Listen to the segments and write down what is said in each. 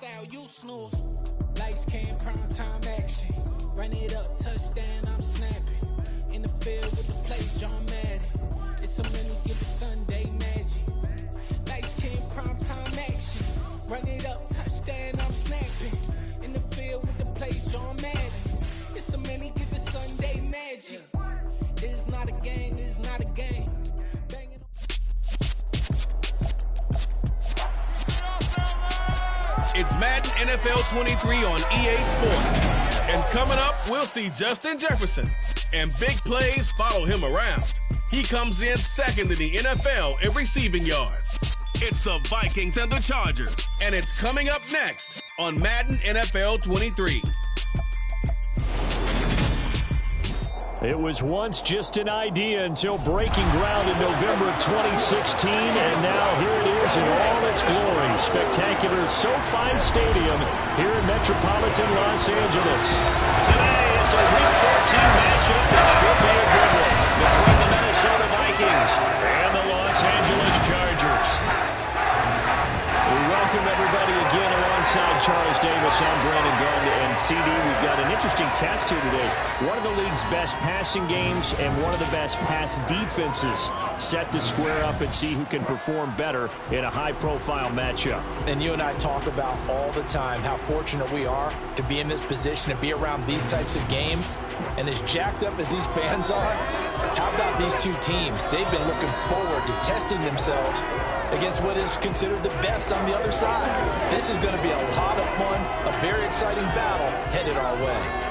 Sal, you snooze. Lights came, prime time action. Run it up, touchdown, I'm snapping. In the field with the plays, John Madden. It's a many given Sunday magic. Lights came, prime time action. Run it up, touchdown, I'm snapping. In the field with the plays, John Madden. It's a many given Sunday magic. It's not a game, it's not a game. Banging. It's Madden NFL 23 on EA Sports. And coming up, we'll see Justin Jefferson. And big plays follow him around. He comes in second in the NFL in receiving yards. It's the Vikings and the Chargers. And it's coming up next on Madden NFL 23. It was once just an idea until breaking ground in November of 2016, and now here it is in all its glory. Spectacular SoFi Stadium here in metropolitan Los Angeles. Today it's a Week 14 matchup that should be a good one between the Minnesota Vikings and the Los Angeles Chargers. We welcome everybody again alongside Charles Davis. I'm Brandon Gunn, and CD, we've got an interesting test here today. One of the league's best passing games and one of the best pass defenses set to square up and see who can perform better in a high-profile matchup. And you and I talk about all the time how fortunate we are to be in this position, to be around these types of games. And as jacked up as these fans are, how about these two teams? They've been looking forward to testing themselves against what is considered the best on the other side. This is going to be a lot of fun, a very exciting battle headed our way.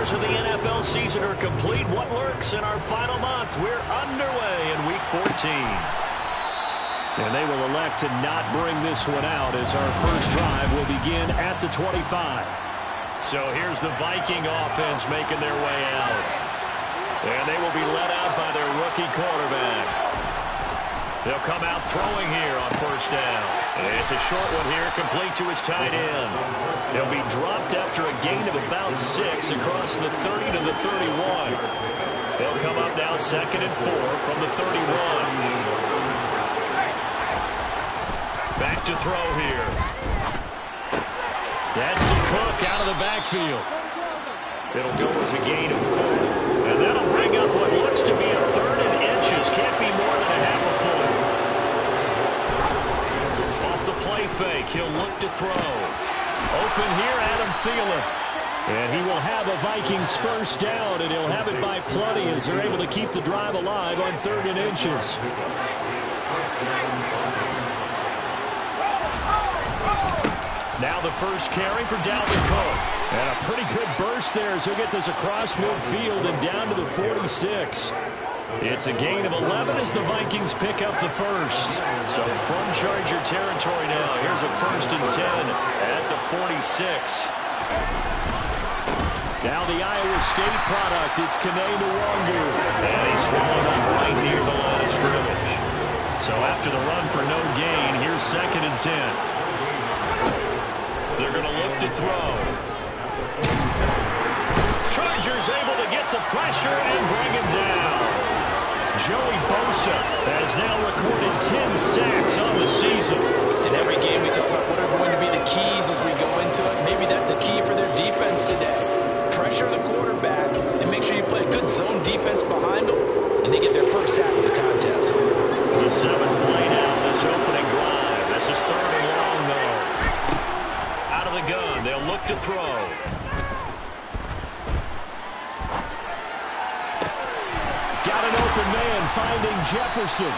quarters of the NFL season are complete. What lurks in our final month? We're underway in Week 14. And they will elect to not bring this one out as our first drive will begin at the 25. So here's the Viking offense making their way out. And they will be led out by their rookie quarterback. They'll come out throwing here on first down. And it's a short one here, complete to his tight end. He'll be dropped after a gain of about 6 across the 30 to the 31. They'll come up now 2nd and 4 from the 31. Back to throw here. That's to Cook out of the backfield. It'll go as a gain of 4. And that'll bring up what looks to be a 3rd and inches. Can't be more than a half a foot. Off the play fake, he'll look to throw. Open here, Adam Thielen. And he will have the Vikings first down, and he'll have it by plenty as they're able to keep the drive alive on 3rd and inches. Now the first carry for Dalvin Cook. And a pretty good burst there as he'll get this across midfield and down to the 46. It's a gain of 11 as the Vikings pick up the first. So from Charger territory now, here's a 1st and 10 at the 46. Now the Iowa State product, it's Kene Nwangu. And he's swallowed up right near the line of scrimmage. So after the run for no gain, here's 2nd and 10. They're going to look to throw. Chargers able to get the pressure and bring him down. Joey Bosa has now recorded 10 sacks on the season. In every game we talk about what are going to be the keys as we go into it. Maybe that's a key for their defense today. Pressure the quarterback and make sure you play a good zone defense behind them, and they get their first sack of the contest. The 7th play down this opening drive. This is 3rd and long, though. Out of the gun, they'll look to throw. Got an open man finding Jefferson.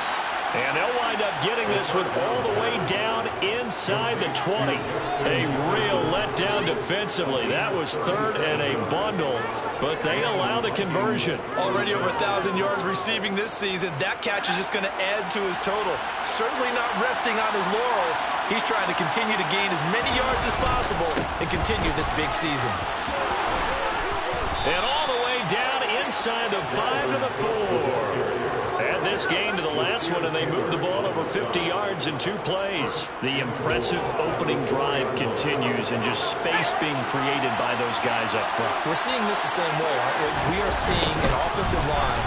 And they'll wind up getting this one all the way down inside the 20. A real letdown defensively. That was 3rd and a bundle, but they allow the conversion. Already over 1,000 yards receiving this season. That catch is just going to add to his total. Certainly not resting on his laurels. He's trying to continue to gain as many yards as possible and continue this big season. And all the way down inside the 5 to the 4. And this gain to the last one, and they moved the ball over 50 yards in 2 plays. The impressive opening drive continues, and just space being created by those guys up front. We're seeing this the same way, aren't we? We are seeing an offensive line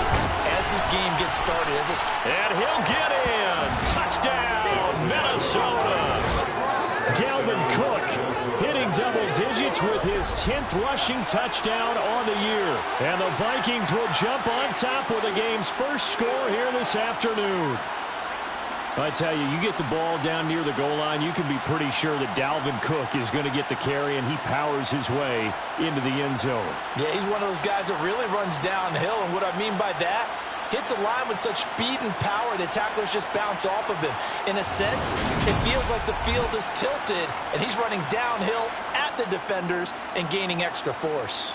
as this game gets started. And he'll get in. Touchdown, Minnesota. Dalvin Cook hitting double digits with his 10th rushing touchdown on the year. And the Vikings will jump on top with the game's first score here this afternoon. I tell you, you get the ball down near the goal line, you can be pretty sure that Dalvin Cook is going to get the carry, and he powers his way into the end zone. Yeah, he's one of those guys that really runs downhill, and what I mean by that, hits a line with such speed and power that tacklers just bounce off of him. In a sense, it feels like the field is tilted, and he's running downhill at the defenders and gaining extra force.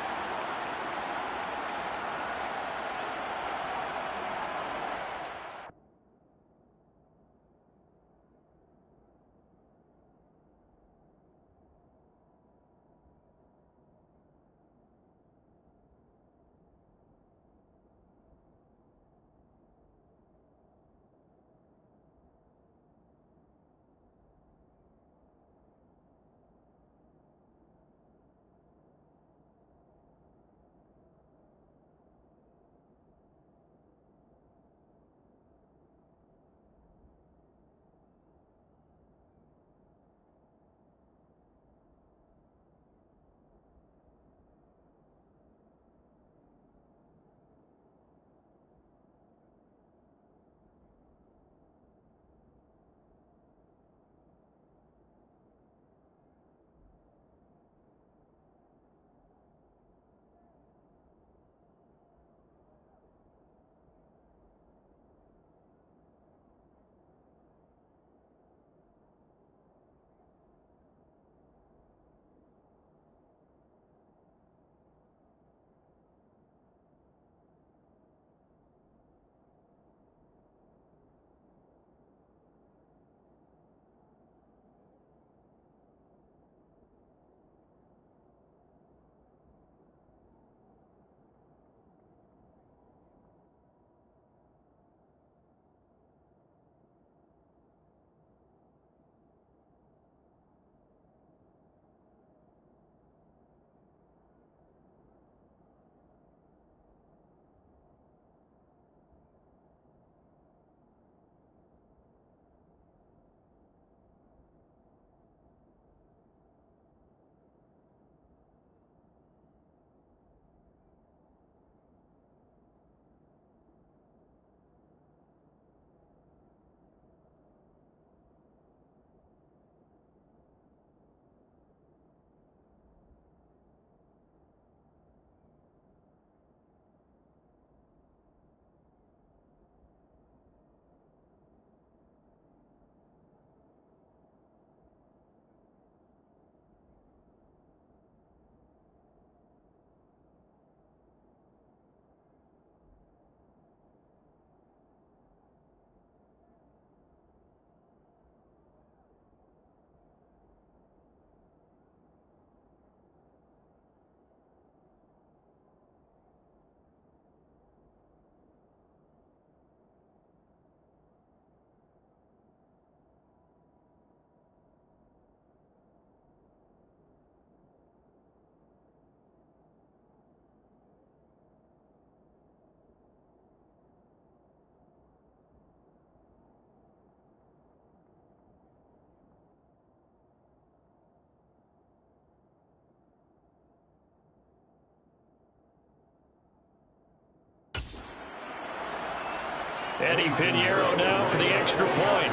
Eddie Pinheiro now for the extra point.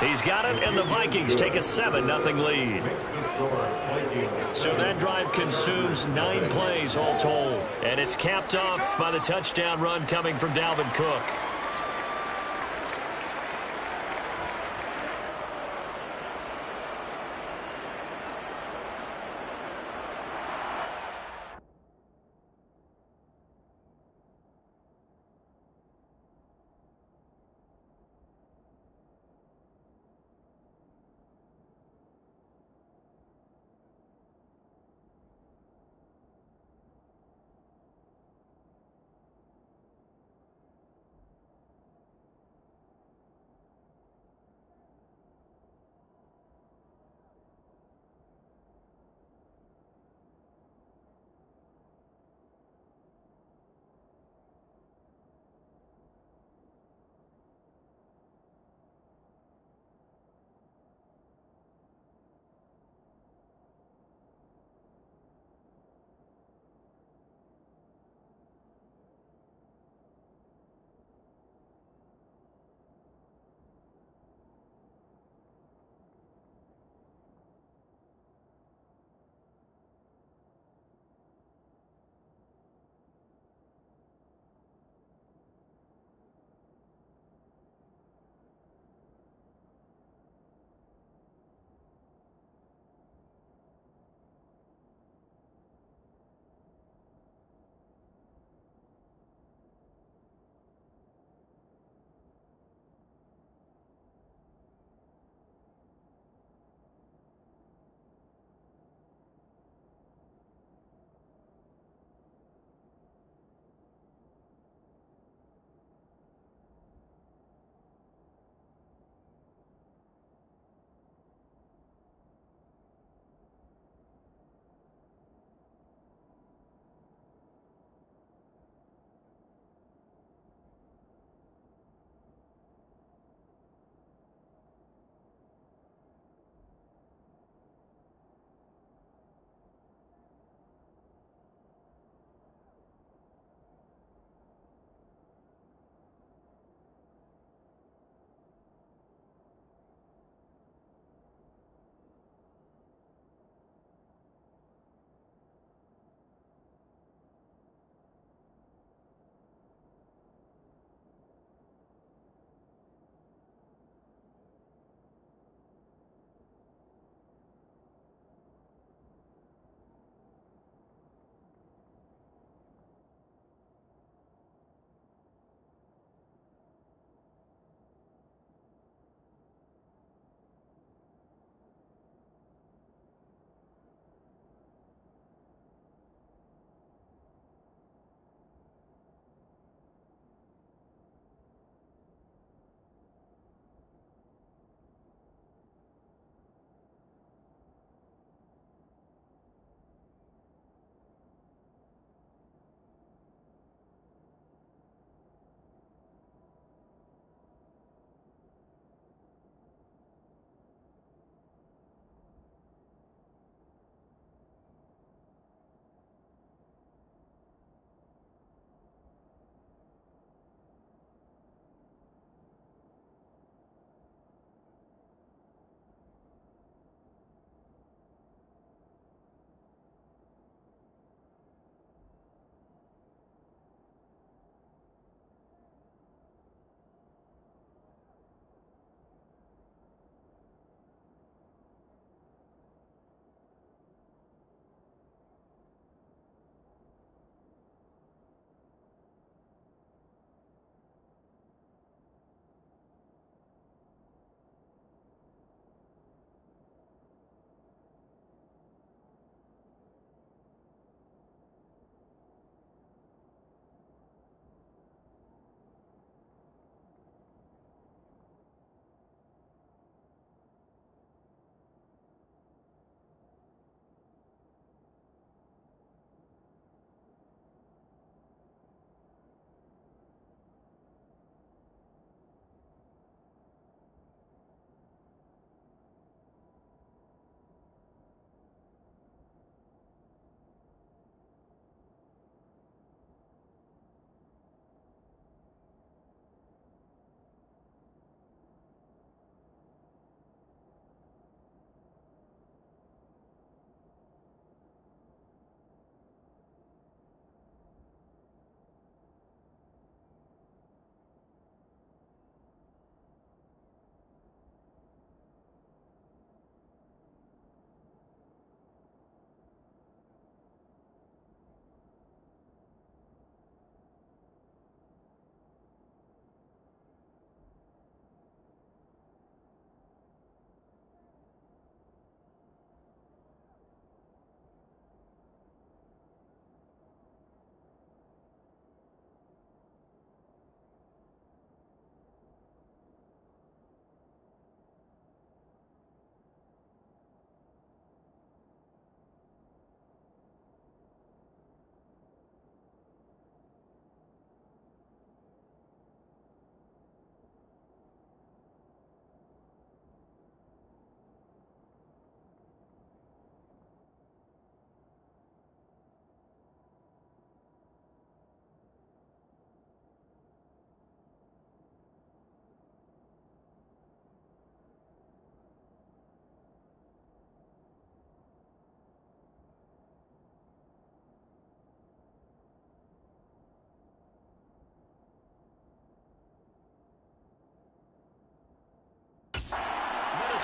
He's got it, and the Vikings take a 7-0 lead. So that drive consumes 9 plays all told. And it's capped off by the touchdown run coming from Dalvin Cook.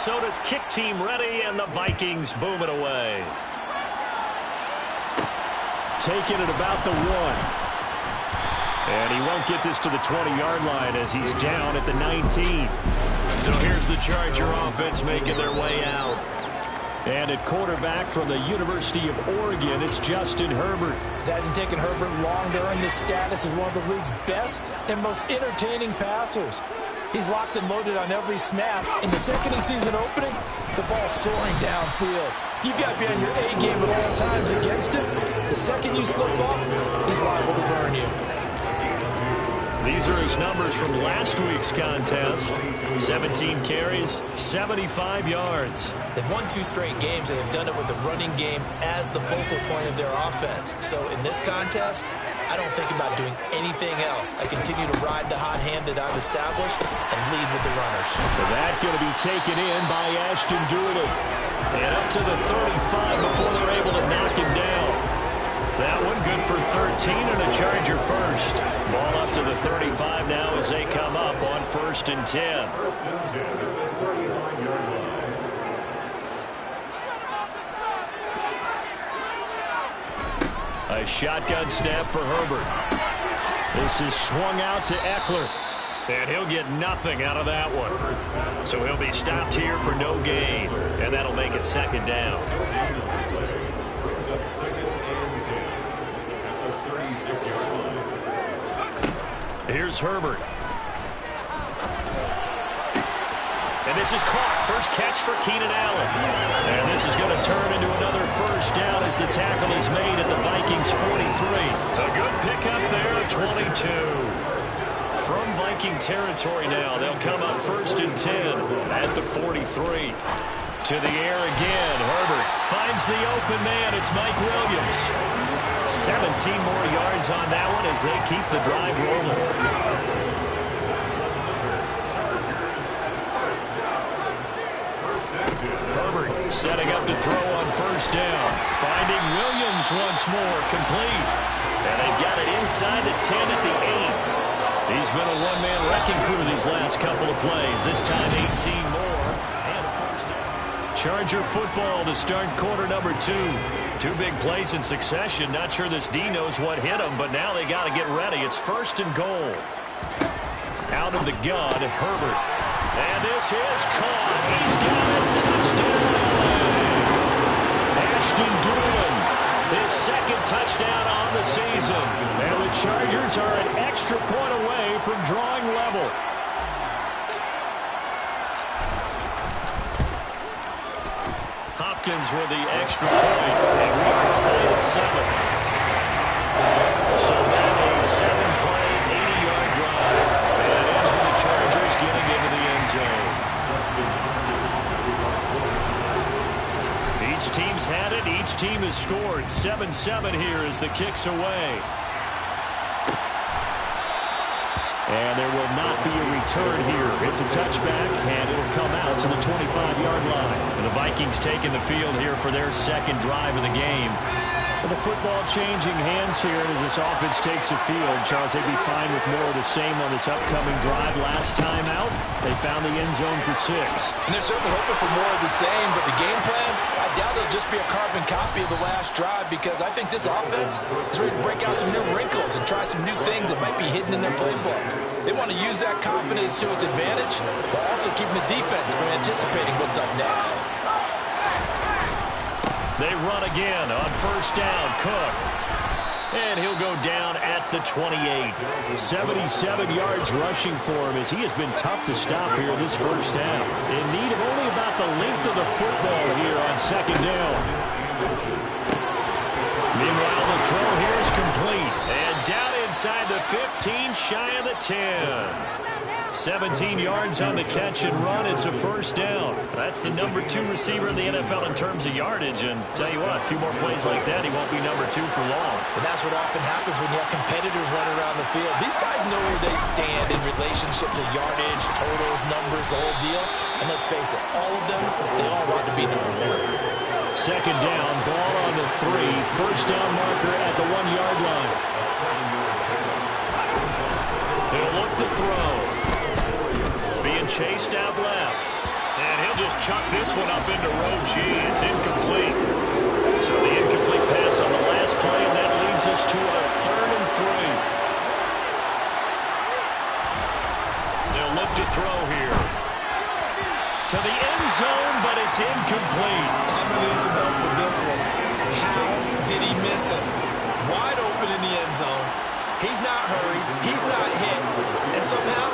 Minnesota's kick team ready, and the Vikings boom it away. Taking it about the 1. And he won't get this to the 20-yard line as he's down at the 19. So here's the Charger offense making their way out. And at quarterback from the University of Oregon, it's Justin Herbert. It hasn't taken Herbert long to earn this status as one of the league's best and most entertaining passers. He's locked and loaded on every snap. In the second he sees an opening, the ball's soaring downfield. You've got to be on your A game at all times against him. The second you slip off, he's liable to burn you. These are his numbers from last week's contest. 17 carries, 75 yards. They've won 2 straight games and have done it with the running game as the focal point of their offense. So in this contest, I don't think about doing anything else. I continue to ride the hot hand that I've established and lead with the runners. So that going to be taken in by Ashton Doolittle. And up to the 35 before they're able to knock him down. That one good for 13 and a Charger first. Ball up to the 35 now as they come up on 1st and 10. A shotgun snap for Herbert. This is swung out to Eckler. And he'll get nothing out of that one. So he'll be stopped here for no gain. And that'll make it 2nd down. Here's Herbert. And this is caught. First catch for Keenan Allen. And this is going to turn into another 1st down as the tackle is made at the Vikings 43. A good pickup there, 22. From Viking territory now, they'll come up 1st and 10 at the 43. To the air again. Herbert finds the open man. It's Mike Williams. 17 more yards on that one as they keep the drive rolling. Herbert setting up to throw on 1st down. Finding Williams once more. Complete. And they've got it inside the 10 at the 8. He's been a one-man wrecking crew these last couple of plays. This time 18 more. And a 1st down. Charger football to start quarter number 2. 2 big plays in succession. Not sure this D knows what hit him, but now they got to get ready. It's 1st and goal. Out of the gun, Herbert. And this is caught. He's got it. Touchdown. Ashton Doolin, his 2nd touchdown on the season. And the Chargers are an extra point away from drawing level. Hopkins with the extra point, and we are tied at 7. So that a 7-play, 80-yard drive, and ends with the Chargers getting into the end zone. Each team's had it, each team has scored. 7-7 here as the kick's away. And there will not be a return here. It's a touchback, and it'll come out to the 25-yard line. And the Vikings taking the field here for their 2nd drive of the game. And the football changing hands here as this offense takes the field. Charles, they'd be fine with more of the same on this upcoming drive. Last time out, they found the end zone for 6. And they're certainly hoping for more of the same, but the game plan, I doubt it'll just be a carbon copy of the last drive because I think this offense is ready to break out some new wrinkles and try some new things that might be hidden in their playbook. They want to use that confidence to its advantage while also keeping the defense from anticipating what's up next. They run again on 1st down. Cook. And he'll go down at the 28. 77 yards rushing for him as he has been tough to stop here this 1st half. In need of only about the length of the football here on 2nd down. Meanwhile, the throw here is complete. And down inside the 15, shy of the 10. 17 yards on the catch and run. It's a 1st down. That's the number 2 receiver in the NFL in terms of yardage. And tell you what, a few more plays like that, he won't be number 2 for long. But that's what often happens when you have competitors running around the field. These guys know where they stand in relationship to yardage, totals, numbers, the whole deal. And let's face it, all of them, they all want to be number 1. 2nd down, ball on the 3. 1st down marker at the 1-yard line. He'll look to throw. Being chased out left. And he'll just chuck this one up into row G. It's incomplete. So the incomplete pass on the last play, and that leads us to a 3rd and 3. They'll look to throw here. To the end zone, but it's incomplete. I'm going to need some help with this one. How did he miss it? Wide open in the end zone. He's not hurried. He's not hit. And somehow,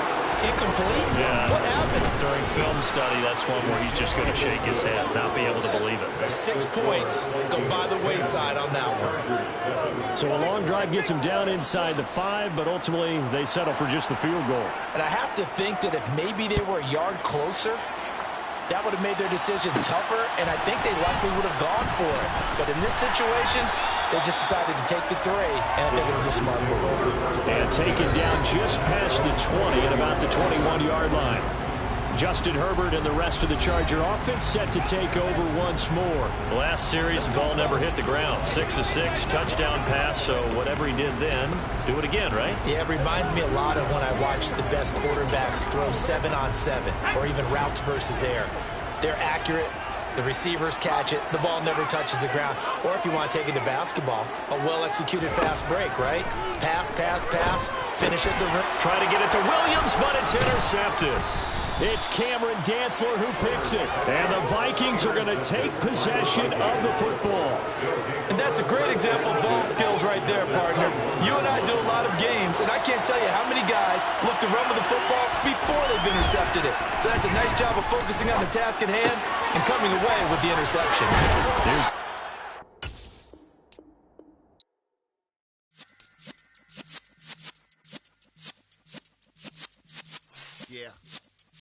incomplete? Yeah. What happened? During film study, that's one where he's just going to shake his head, not be able to believe it. 6 points go by the wayside on that one. So a long drive gets him down inside the 5, but ultimately they settle for just the field goal. And I have to think that if maybe they were a yard closer, that would have made their decision tougher, and I think they likely would have gone for it. But in this situation, they just decided to take the 3, and I think it was a smart move. And taken down just past the 20 at about the 21-yard line. Justin Herbert and the rest of the Charger offense set to take over once more. Last series, the ball never hit the ground. 6 of 6, touchdown pass, so whatever he did then, do it again, right? Yeah, it reminds me a lot of when I watched the best quarterbacks throw 7-on-7 or even routes versus air. They're accurate. The receivers catch it. The ball never touches the ground. Or if you want to take it to basketball, a well-executed fast break, right? Pass, pass, pass. Finish at the rim. Try to get it to Williams, but it's intercepted. It's Cameron Dantzler who picks it. And the Vikings are going to take possession of the football. And that's a great example of ball skills right there, partner. You and I do a lot of games, and I can't tell you how many guys look to run with the football before they've intercepted it. So that's a nice job of focusing on the task at hand and coming away with the interception. Yeah.